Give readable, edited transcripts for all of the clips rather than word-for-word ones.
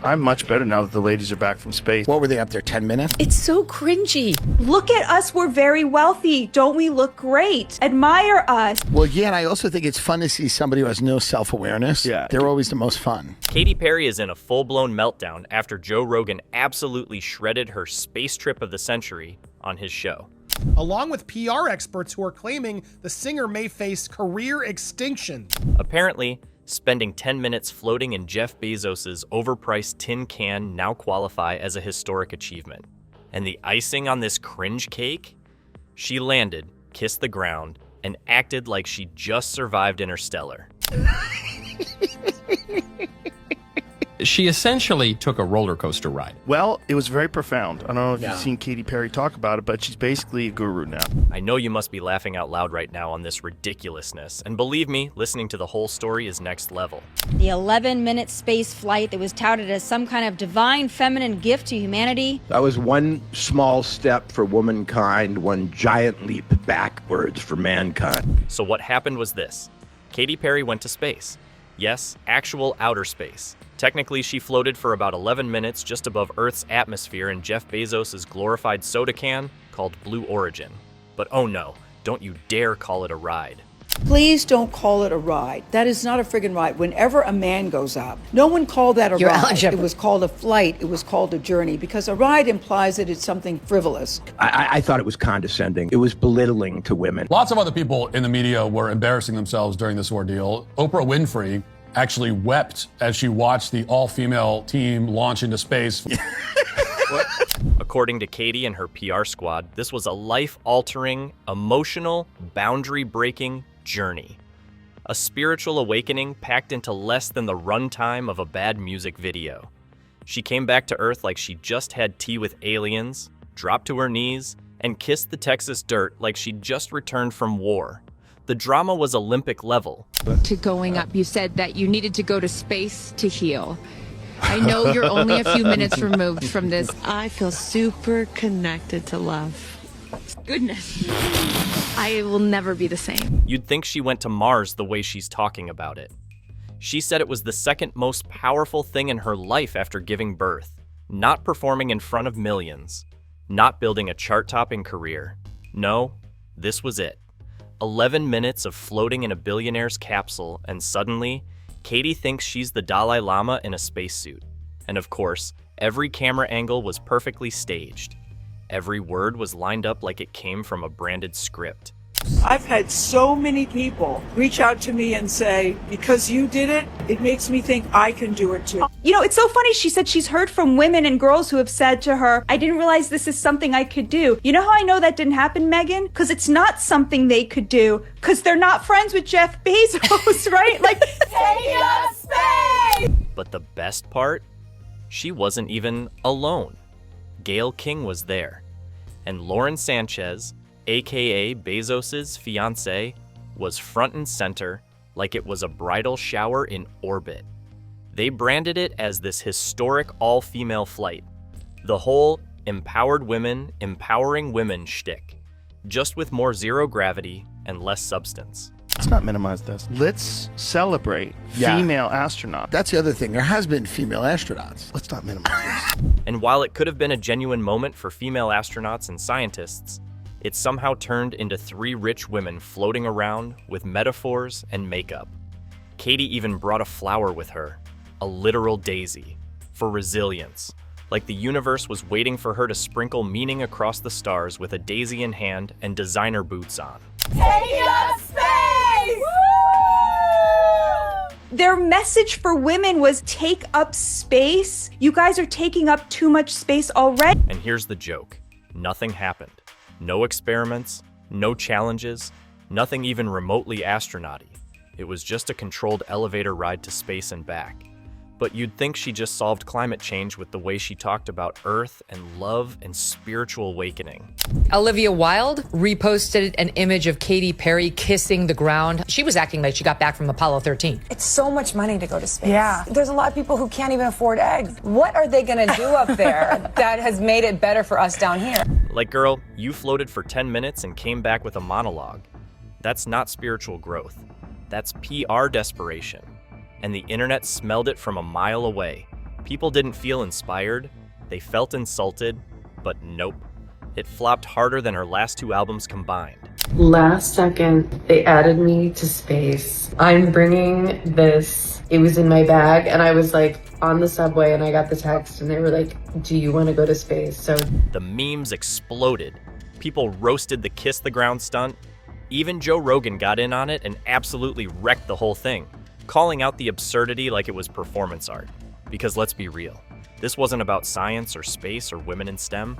I'm much better now that the ladies are back from space. What were they up there, 10 minutes? It's so cringy. Look at us, we're very wealthy. Don't we look great? Admire us. Well, yeah, and I also think it's fun to see somebody who has no self-awareness. Yeah. They're always the most fun. Katy Perry is in a full-blown meltdown after Joe Rogan absolutely shredded her space trip of the century on his show. Along with PR experts who are claiming the singer may face career extinction. Apparently, spending 10 minutes floating in Jeff Bezos's overpriced tin can now qualify as a historic achievement. And the icing on this cringe cake? She landed, kissed the ground, and acted like she just survived Interstellar. She essentially took a roller coaster ride. Well, it was very profound. I don't know if you've seen Katy Perry talk about it, but she's basically a guru now. I know you must be laughing out loud right now on this ridiculousness, and believe me, listening to the whole story is next level. The 11-minute space flight that was touted as some kind of divine feminine gift to humanity. That was one small step for womankind, one giant leap backwards for mankind. So what happened was this. Katy Perry went to space. Yes, actual outer space. Technically, she floated for about 11 minutes just above Earth's atmosphere in Jeff Bezos' glorified soda can called Blue Origin. But oh no, don't you dare call it a ride. Please don't call it a ride. That is not a friggin' ride. Whenever a man goes up, no one called that a ride. It was called a flight. It was called a journey, because a ride implies that it's something frivolous. I thought it was condescending. It was belittling to women. Lots of other people in the media were embarrassing themselves during this ordeal. Oprah Winfrey actually wept as she watched the all-female team launch into space. According to Katy and her PR squad, this was a life-altering, emotional, boundary-breaking journey. A spiritual awakening packed into less than the runtime of a bad music video. She came back to Earth like she just had tea with aliens, dropped to her knees, and kissed the Texas dirt like she'd just returned from war. The drama was Olympic level. To going up, you said that you needed to go to space to heal. I know you're only a few minutes removed from this. I feel super connected to love. Goodness. I will never be the same. You'd think she went to Mars the way she's talking about it. She said it was the second most powerful thing in her life after giving birth. Not performing in front of millions. Not building a chart-topping career. No, this was it. 11 minutes of floating in a billionaire's capsule, and suddenly, Katy thinks she's the Dalai Lama in a spacesuit. And of course, every camera angle was perfectly staged. Every word was lined up like it came from a branded script. I've had so many people reach out to me and say, because you did it, it makes me think I can do it too. You know, it's so funny. She said she's heard from women and girls who have said to her, I didn't realize this is something I could do. You know how I know that didn't happen, Megan? Because it's not something they could do. Because they're not friends with Jeff Bezos, right? Like, take us space! But the best part? She wasn't even alone. Gayle King was there. And Lauren Sanchez, aka Bezos' fiancée, was front and center like it was a bridal shower in orbit. They branded it as this historic all-female flight. The whole empowered women, empowering women shtick, just with more zero gravity and less substance. Let's not minimize this. Let's celebrate female astronauts. That's the other thing. There has been female astronauts. Let's not minimize this. And while it could have been a genuine moment for female astronauts and scientists, it somehow turned into 3 rich women floating around with metaphors and makeup. Katy even brought a flower with her, a literal daisy, for resilience, like the universe was waiting for her to sprinkle meaning across the stars with a daisy in hand and designer boots on. Take up space! Woo! Their message for women was take up space. You guys are taking up too much space already. And here's the joke. Nothing happened. No experiments, no challenges, nothing even remotely astronaut-y. It was just a controlled elevator ride to space and back. But you'd think she just solved climate change with the way she talked about Earth and love and spiritual awakening. Olivia Wilde reposted an image of Katy Perry kissing the ground. She was acting like she got back from Apollo 13. It's so much money to go to space. Yeah. There's a lot of people who can't even afford eggs. What are they going to do up there that has made it better for us down here? Like, girl, you floated for 10 minutes and came back with a monologue. That's not spiritual growth. That's PR desperation. And the internet smelled it from a mile away. People didn't feel inspired, they felt insulted, but nope. It flopped harder than her last 2 albums combined. Last second, they added me to space. I'm bringing this. It was in my bag, and I was like on the subway, and I got the text, and they were like, do you want to go to space? So the memes exploded. People roasted the kiss the ground stunt. Even Joe Rogan got in on it and absolutely wrecked the whole thing, calling out the absurdity like it was performance art. Because let's be real, this wasn't about science or space or women in STEM.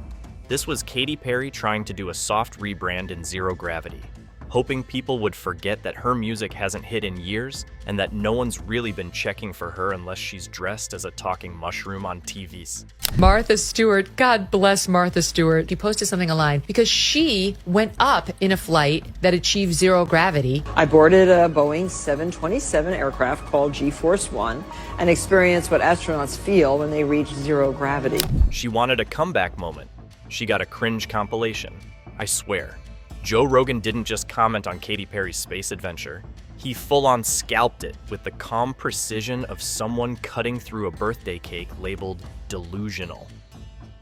This was Katy Perry trying to do a soft rebrand in zero gravity, hoping people would forget that her music hasn't hit in years and that no one's really been checking for her unless she's dressed as a talking mushroom on TVs. Martha Stewart, God bless Martha Stewart. She posted something online because she went up in a flight that achieved zero gravity. I boarded a Boeing 727 aircraft called G-Force One and experienced what astronauts feel when they reach zero gravity. She wanted a comeback moment. She got a cringe compilation. I swear. Joe Rogan didn't just comment on Katy Perry's space adventure. He full-on scalped it with the calm precision of someone cutting through a birthday cake labeled delusional.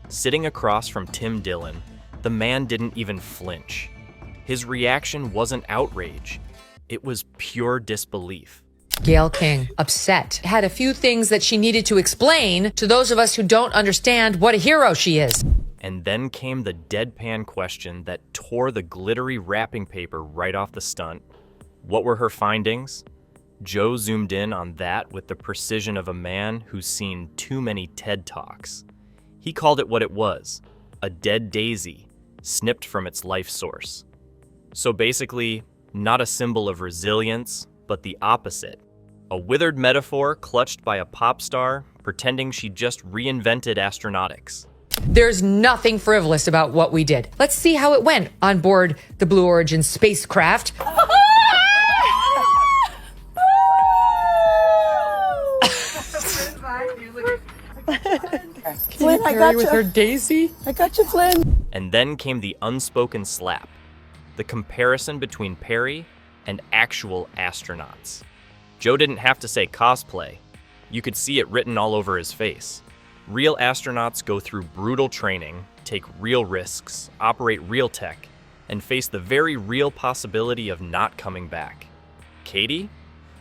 Sitting across from Tim Dillon, the man didn't even flinch. His reaction wasn't outrage. It was pure disbelief. Gayle King, upset, had a few things that she needed to explain to those of us who don't understand what a hero she is. And then came the deadpan question that tore the glittery wrapping paper right off the stunt. What were her findings? Joe zoomed in on that with the precision of a man who's seen too many TED Talks. He called it what it was, a dead daisy, snipped from its life source. So basically, not a symbol of resilience, but the opposite. A withered metaphor clutched by a pop star pretending she just reinvented astronautics. There's nothing frivolous about what we did. Let's see how it went on board the Blue Origin spacecraft. Flynn, I got you. With her daisy? I got you, Flynn. And then came the unspoken slap. The comparison between Perry and actual astronauts. Joe didn't have to say cosplay. You could see it written all over his face. Real astronauts go through brutal training, take real risks, operate real tech, and face the very real possibility of not coming back. Katy?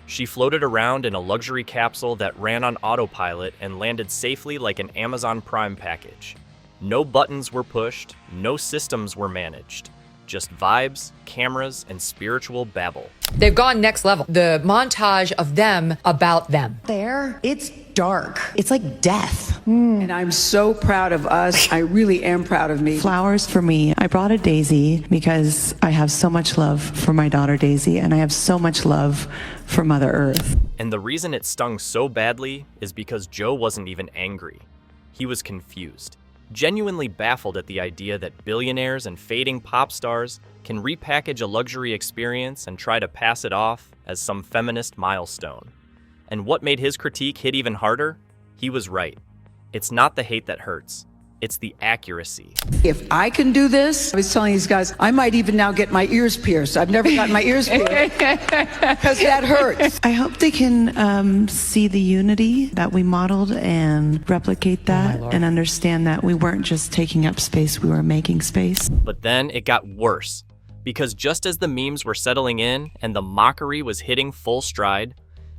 She floated around in a luxury capsule that ran on autopilot and landed safely like an Amazon Prime package. No buttons were pushed, no systems were managed. Just vibes, cameras, and spiritual babble. They've gone next level. The montage of them about them. There, it's dark. It's like death. And I'm so proud of us. I really am proud of me. Flowers for me. I brought a daisy because I have so much love for my daughter Daisy, and I have so much love for Mother Earth. And the reason it stung so badly is because Joe wasn't even angry. He was confused. Genuinely baffled at the idea that billionaires and fading pop stars can repackage a luxury experience and try to pass it off as some feminist milestone. And what made his critique hit even harder? He was right. It's not the hate that hurts. It's the accuracy. If I can do this, I was telling these guys, I might even now get my ears pierced. I've never gotten my ears pierced because that hurts. I hope they can see the unity that we modeled and replicate that and understand that we weren't just taking up space, we were making space. But then it got worse, because just as the memes were settling in and the mockery was hitting full stride,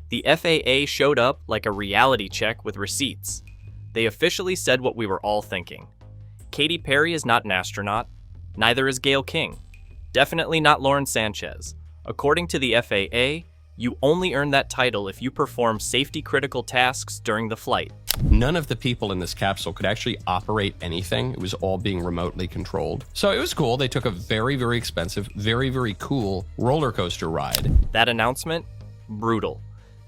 the FAA showed up like a reality check with receipts. They officially said what we were all thinking. Katy Perry is not an astronaut, neither is Gayle King. Definitely not Lauren Sanchez. According to the FAA, you only earn that title if you perform safety-critical tasks during the flight. None of the people in this capsule could actually operate anything. It was all being remotely controlled. So it was cool. They took a very, very expensive, very, very cool roller coaster ride. That announcement? Brutal.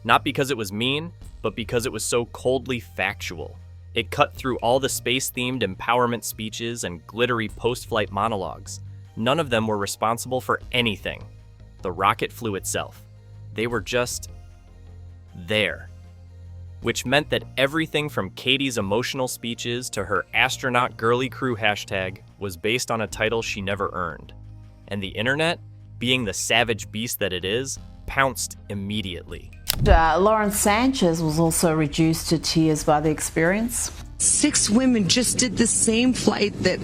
Not because it was mean, but because it was so coldly factual. It cut through all the space-themed empowerment speeches and glittery post-flight monologues. None of them were responsible for anything. The rocket flew itself. They were just there. Which meant that everything from Katy's emotional speeches to her astronaut girly crew hashtag was based on a title she never earned. And the internet, being the savage beast that it is, pounced immediately. Lauren Sanchez was also reduced to tears by the experience. 6 women just did the same flight that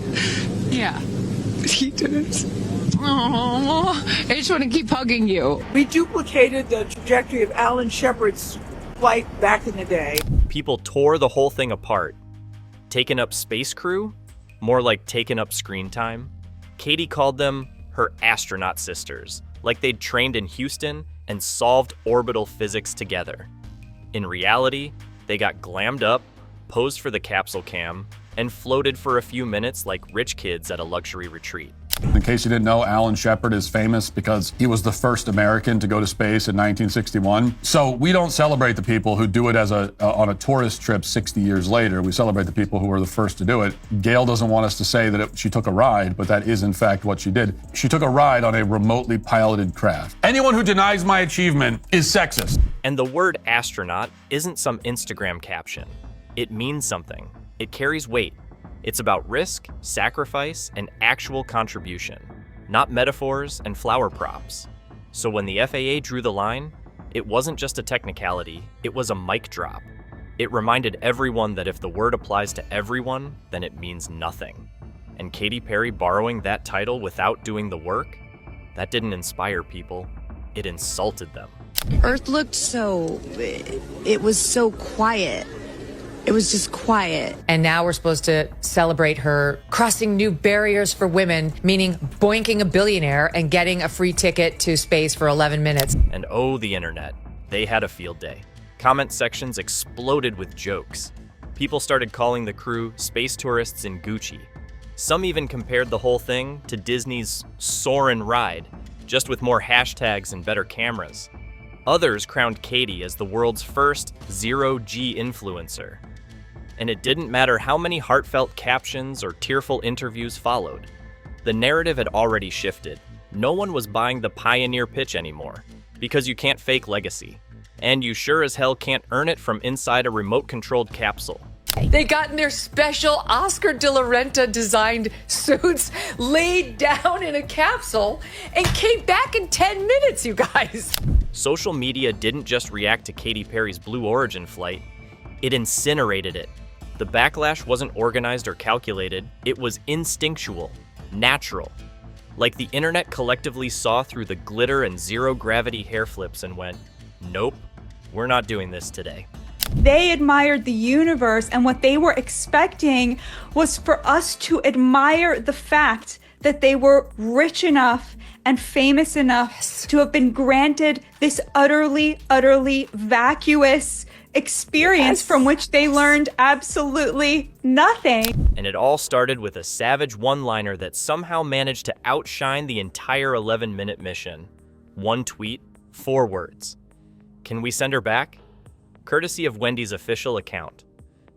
he did. Oh, I just want to keep hugging you. We duplicated the trajectory of Alan Shepard's flight back in the day. People tore the whole thing apart. Taken up space crew? More like taken up screen time. Katy called them her astronaut sisters, like they'd trained in Houston and solved orbital physics together. In reality, they got glammed up, posed for the capsule cam, and floated for a few minutes like rich kids at a luxury retreat. In case you didn't know, Alan Shepard is famous because he was the first American to go to space in 1961. So we don't celebrate the people who do it as on a tourist trip 60 years later. We celebrate the people who were the first to do it. Gail doesn't want us to say that she took a ride, but that is in fact what she did. She took a ride on a remotely piloted craft. Anyone who denies my achievement is sexist. And the word astronaut isn't some Instagram caption. It means something. It carries weight. It's about risk, sacrifice, and actual contribution, not metaphors and flower props. So when the FAA drew the line, it wasn't just a technicality, it was a mic drop. It reminded everyone that if the word applies to everyone, then it means nothing. And Katy Perry borrowing that title without doing the work, that didn't inspire people, it insulted them. Earth looked it was so quiet. It was just quiet. And now we're supposed to celebrate her crossing new barriers for women, meaning boinking a billionaire and getting a free ticket to space for 11 minutes. And oh, the internet. They had a field day. Comment sections exploded with jokes. People started calling the crew space tourists in Gucci. Some even compared the whole thing to Disney's Soarin' ride, just with more hashtags and better cameras. Others crowned Katy as the world's first zero-G influencer. And it didn't matter how many heartfelt captions or tearful interviews followed. The narrative had already shifted. No one was buying the pioneer pitch anymore, because you can't fake legacy. And you sure as hell can't earn it from inside a remote-controlled capsule. They got in their special Oscar de la Renta designed suits, laid down in a capsule, and came back in 10 minutes, you guys. Social media didn't just react to Katy Perry's Blue Origin flight, it incinerated it. The backlash wasn't organized or calculated, it was instinctual, natural. Like the internet collectively saw through the glitter and zero-gravity hair flips and went, nope, we're not doing this today. They admired the universe, and what they were expecting was for us to admire the fact that they were rich enough and famous enough to have been granted this utterly, utterly vacuous experience from which they learned absolutely nothing. And it all started with a savage one-liner that somehow managed to outshine the entire 11-minute mission. One tweet, 4 words. Can we send her back? Courtesy of Wendy's official account.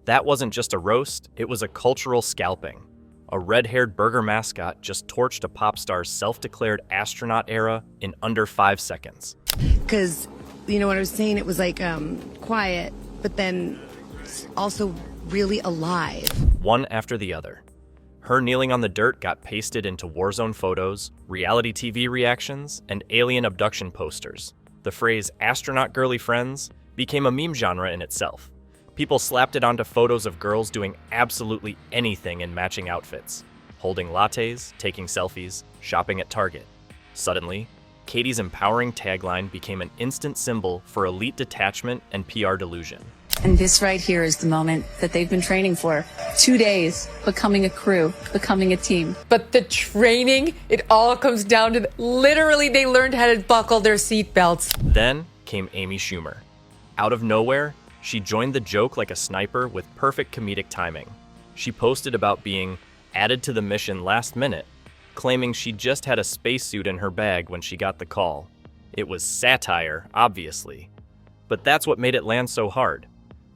That wasn't just a roast, it was a cultural scalping. A red-haired burger mascot just torched a pop star's self-declared astronaut era in under 5 seconds. Because, you know what I was saying? It was like quiet, but then also really alive. One after the other. Her kneeling on the dirt got pasted into Warzone photos, reality TV reactions, and alien abduction posters. The phrase astronaut girly friends became a meme genre in itself. People slapped it onto photos of girls doing absolutely anything in matching outfits. Holding lattes, taking selfies, shopping at Target. Suddenly, Katy's empowering tagline became an instant symbol for elite detachment and PR delusion. And this right here is the moment that they've been training for. 2 days, becoming a crew, becoming a team. But the training, it all comes down to literally they learned how to buckle their seatbelts. Then came Amy Schumer. Out of nowhere, she joined the joke like a sniper with perfect comedic timing. She posted about being added to the mission last minute, claiming she just had a spacesuit in her bag when she got the call. It was satire, obviously. But that's what made it land so hard,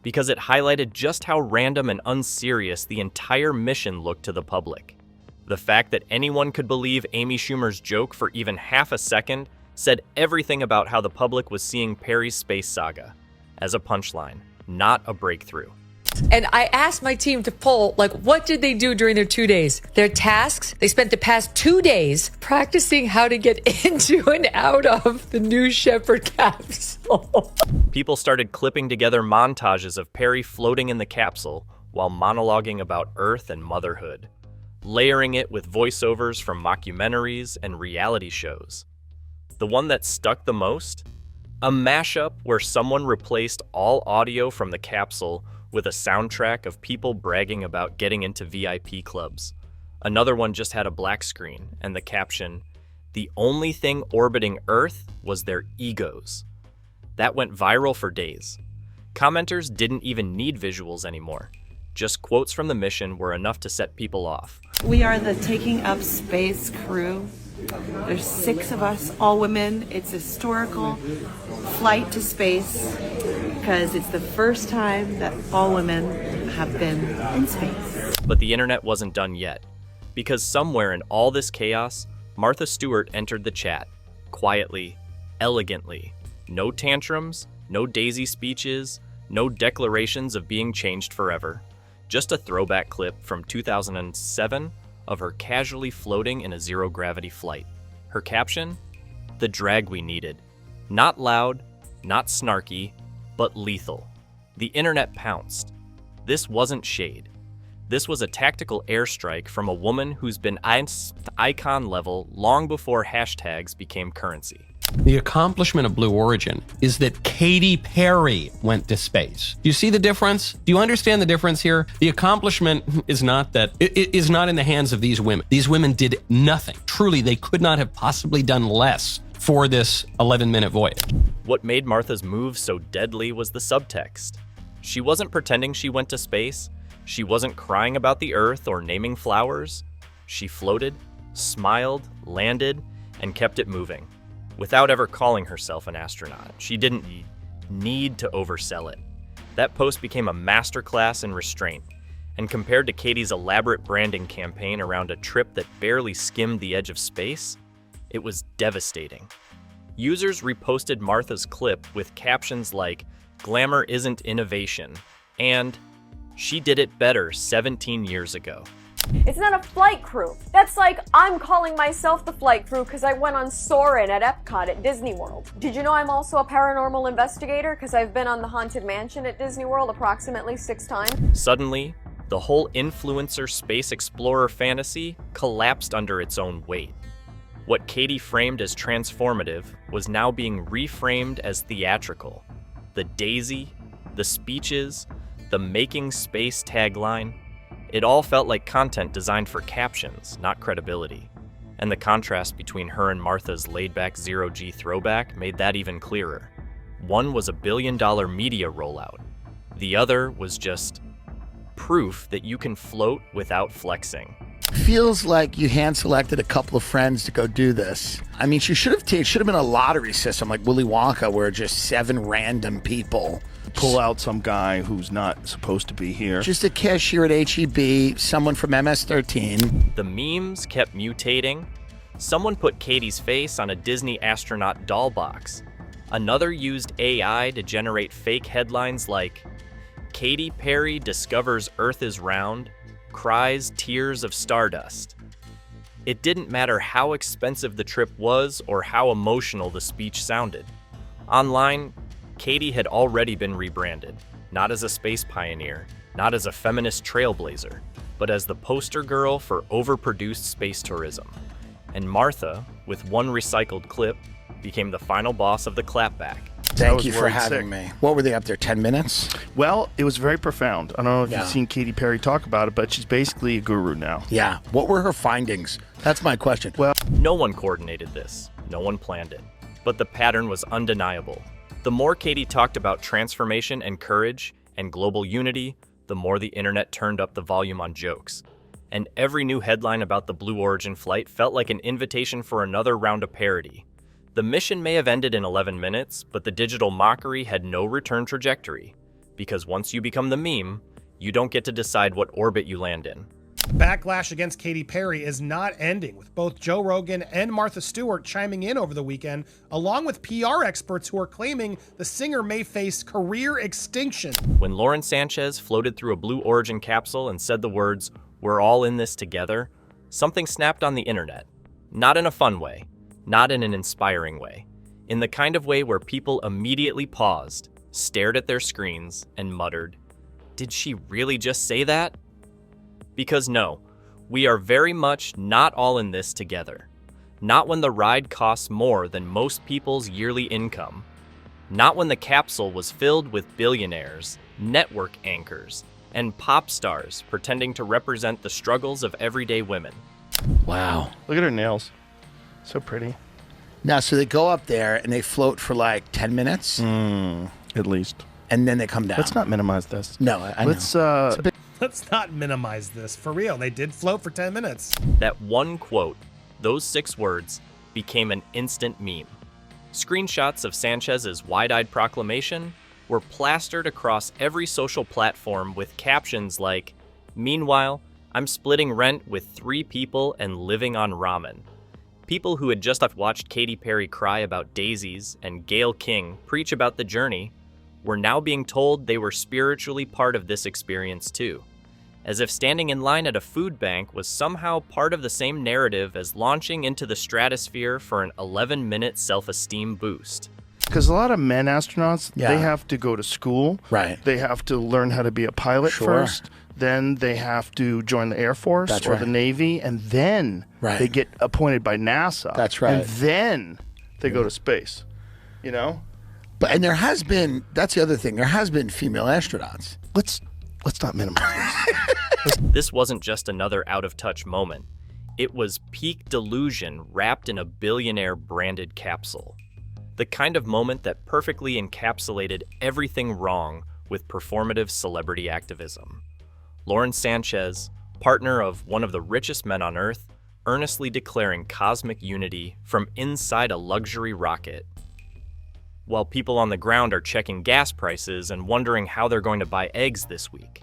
because it highlighted just how random and unserious the entire mission looked to the public. The fact that anyone could believe Amy Schumer's joke for even half a second said everything about how the public was seeing Perry's space saga. As a punchline, not a breakthrough. And I asked my team to poll, like, what did they do during their 2 days? Their tasks, they spent the past 2 days practicing how to get into and out of the New Shepard capsule. People started clipping together montages of Perry floating in the capsule while monologuing about Earth and motherhood, layering it with voiceovers from mockumentaries and reality shows. The one that stuck the most? A mashup where someone replaced all audio from the capsule with a soundtrack of people bragging about getting into VIP clubs. Another one just had a black screen and the caption, "The only thing orbiting Earth was their egos." That went viral for days. Commenters didn't even need visuals anymore. Just quotes from the mission were enough to set people off. We are the Taking Up Space crew. There's 6 of us, all women. It's a historical flight to space because it's the first time that all women have been in space. But the internet wasn't done yet, because somewhere in all this chaos, Martha Stewart entered the chat, quietly, elegantly. No tantrums, no daisy speeches, no declarations of being changed forever. Just a throwback clip from 2007 of her casually floating in a zero-gravity flight. Her caption? "The drag we needed. Not loud, not snarky, but lethal." The internet pounced. This wasn't shade. This was a tactical airstrike from a woman who's been icon level long before hashtags became currency. The accomplishment of Blue Origin is that Katy Perry went to space. Do you see the difference? Do you understand the difference here? The accomplishment is not that, it is not in the hands of these women. These women did nothing. Truly, they could not have possibly done less for this 11-minute voyage. What made Martha's move so deadly was the subtext. She wasn't pretending she went to space. She wasn't crying about the Earth or naming flowers. She floated, smiled, landed, and kept it moving. Without ever calling herself an astronaut. She didn't need to oversell it. That post became a masterclass in restraint, and compared to Katy's elaborate branding campaign around a trip that barely skimmed the edge of space, it was devastating. Users reposted Martha's clip with captions like, "Glamour isn't innovation," and "She did it better 17 years ago." It's not a flight crew. That's like I'm calling myself the flight crew because I went on Soarin' at Epcot at Disney World. Did you know I'm also a paranormal investigator because I've been on the Haunted Mansion at Disney World approximately 6 times? Suddenly, the whole influencer space explorer fantasy collapsed under its own weight. What Katy framed as transformative was now being reframed as theatrical. The daisy, the speeches, the making space tagline, it all felt like content designed for captions, not credibility. And the contrast between her and Martha's laid-back zero-G throwback made that even clearer. One was a billion-dollar media rollout. The other was just proof that you can float without flexing. Feels like you hand-selected a couple of friends to go do this. I mean, she should have been a lottery system like Willy Wonka, where just 7 random people pull out some guy who's not supposed to be here. Just a cashier at HEB, someone from MS-13. The memes kept mutating. Someone put Katy's face on a Disney astronaut doll box. Another used AI to generate fake headlines like, "Katy Perry discovers Earth is round, cries tears of stardust." It didn't matter how expensive the trip was or how emotional the speech sounded. Online, Katy had already been rebranded, not as a space pioneer, not as a feminist trailblazer, but as the poster girl for overproduced space tourism. And Martha, with one recycled clip, became the final boss of the clapback. Thank you for having me. What were they up there, 10 minutes? Well, it was very profound. I don't know if you've seen Katy Perry talk about it, but she's basically a guru now. Yeah. What were her findings? That's my question. Well, no one coordinated this. No one planned it. But the pattern was undeniable. The more Katy talked about transformation and courage and global unity, the more the internet turned up the volume on jokes. And every new headline about the Blue Origin flight felt like an invitation for another round of parody. The mission may have ended in 11 minutes, but the digital mockery had no return trajectory. Because once you become the meme, you don't get to decide what orbit you land in. Backlash against Katy Perry is not ending, with both Joe Rogan and Martha Stewart chiming in over the weekend, along with PR experts who are claiming the singer may face career extinction. When Lauren Sanchez floated through a Blue Origin capsule and said the words, "We're all in this together," something snapped on the internet. Not in a fun way, not in an inspiring way, in the kind of way where people immediately paused, stared at their screens, and muttered, "Did she really just say that?" Because no, we are very much not all in this together. Not when the ride costs more than most people's yearly income. Not when the capsule was filled with billionaires, network anchors, and pop stars pretending to represent the struggles of everyday women. Wow. Look at her nails. So pretty. Now, so they go up there and they float for like 10 minutes? At least. And then they come down. Let's not minimize this. No, I know. Let's not minimize this. For real, they did float for 10 minutes. That one quote, those 6 words, became an instant meme. Screenshots of Sanchez's wide-eyed proclamation were plastered across every social platform with captions like, "Meanwhile, I'm splitting rent with 3 people and living on ramen." People who had just watched Katy Perry cry about daisies and Gayle King preach about the journey were now being told they were spiritually part of this experience too, as if standing in line at a food bank was somehow part of the same narrative as launching into the stratosphere for an 11-minute self-esteem boost. Because a lot of men astronauts, Yeah. they have to go to school. Right. They have to learn how to be a pilot Sure. first. Then they have to join the Air Force That's or right. the Navy. And then Right. they get appointed by NASA. That's right. And then they go to space. You know? And there has been, that's the other thing, there has been female astronauts. Let's not minimize this. This wasn't just another out-of-touch moment. It was peak delusion wrapped in a billionaire-branded capsule. The kind of moment that perfectly encapsulated everything wrong with performative celebrity activism. Lauren Sanchez, partner of one of the richest men on Earth, earnestly declaring cosmic unity from inside a luxury rocket, while people on the ground are checking gas prices and wondering how they're going to buy eggs this week.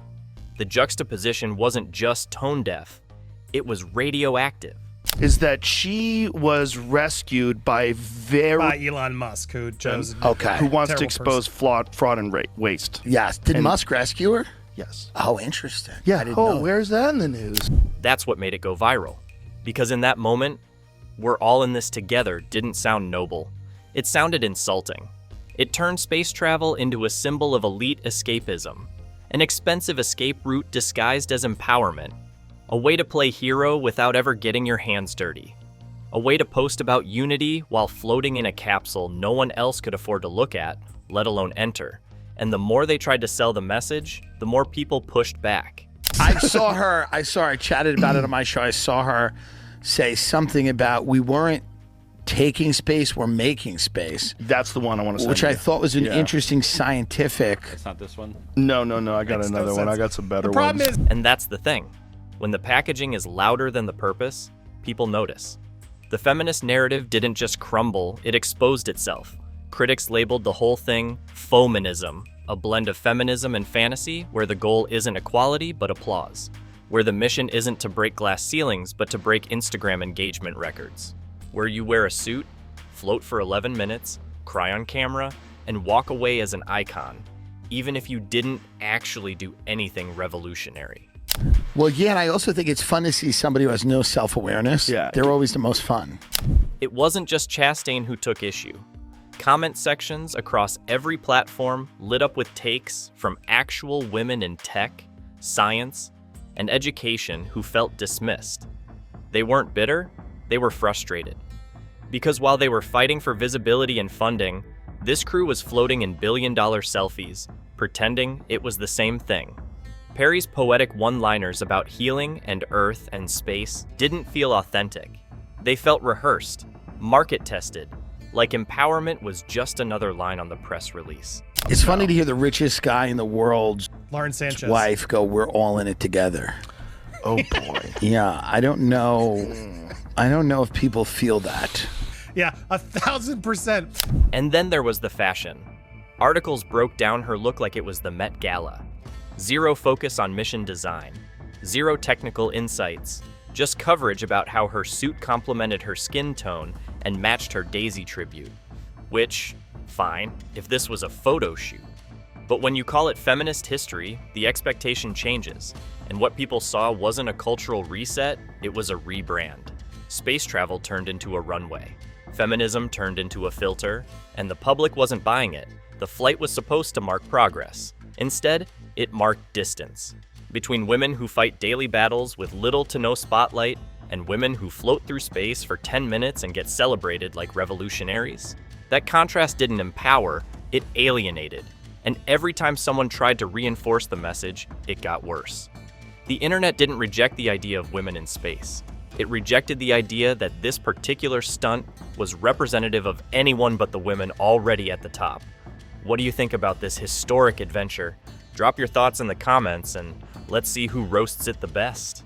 The juxtaposition wasn't just tone deaf, it was radioactive. Is that she was rescued by By Elon Musk, who chose who wants to terrible expose fraud and waste. Yes. Did Musk rescue her? Yes. Oh, interesting. Yeah. I didn't know. Where's that in the news? That's what made it go viral. Because in that moment, "we're all in this together" didn't sound noble. It sounded insulting. It turned space travel into a symbol of elite escapism, an expensive escape route disguised as empowerment, a way to play hero without ever getting your hands dirty, a way to post about unity while floating in a capsule no one else could afford to look at, let alone enter. And the more they tried to sell the message, the more people pushed back. I chatted about it on my show. I saw her say something about we weren't taking space, we're making space. That's the one I want to say. Which I thought was an interesting scientific. It's not this one? No. I got another one. I got some better ones. And that's the thing. When the packaging is louder than the purpose, people notice. The feminist narrative didn't just crumble, it exposed itself. Critics labeled the whole thing fominism, a blend of feminism and fantasy where the goal isn't equality but applause, where the mission isn't to break glass ceilings but to break Instagram engagement records, where you wear a suit, float for 11 minutes, cry on camera, and walk away as an icon, even if you didn't actually do anything revolutionary. Well, yeah, and I also think it's fun to see somebody who has no self-awareness. Yeah. They're always the most fun. It wasn't just Chastain who took issue. Comment sections across every platform lit up with takes from actual women in tech, science, and education who felt dismissed. They weren't bitter, they were frustrated. Because while they were fighting for visibility and funding, this crew was floating in billion-dollar selfies, pretending it was the same thing. Perry's poetic one-liners about healing and Earth and space didn't feel authentic. They felt rehearsed, market-tested, like empowerment was just another line on the press release. It's funny to hear the richest guy in the world's Lauren Sanchez wife go, "We're all in it together." Oh boy. Yeah, I don't know if people feel that. Yeah, 1,000%. And then there was the fashion. Articles broke down her look like it was the Met Gala. Zero focus on mission design. Zero technical insights, just coverage about how her suit complemented her skin tone and matched her Daisy tribute. Which, fine, if this was a photo shoot. But when you call it feminist history, the expectation changes, and what people saw wasn't a cultural reset, it was a rebrand. Space travel turned into a runway. Feminism turned into a filter, and the public wasn't buying it. The flight was supposed to mark progress. Instead, it marked distance. Between women who fight daily battles with little to no spotlight and women who float through space for 10 minutes and get celebrated like revolutionaries, that contrast didn't empower, it alienated. And every time someone tried to reinforce the message, it got worse. The internet didn't reject the idea of women in space. It rejected the idea that this particular stunt was representative of anyone but the women already at the top. What do you think about this historic adventure? Drop your thoughts in the comments and let's see who roasts it the best.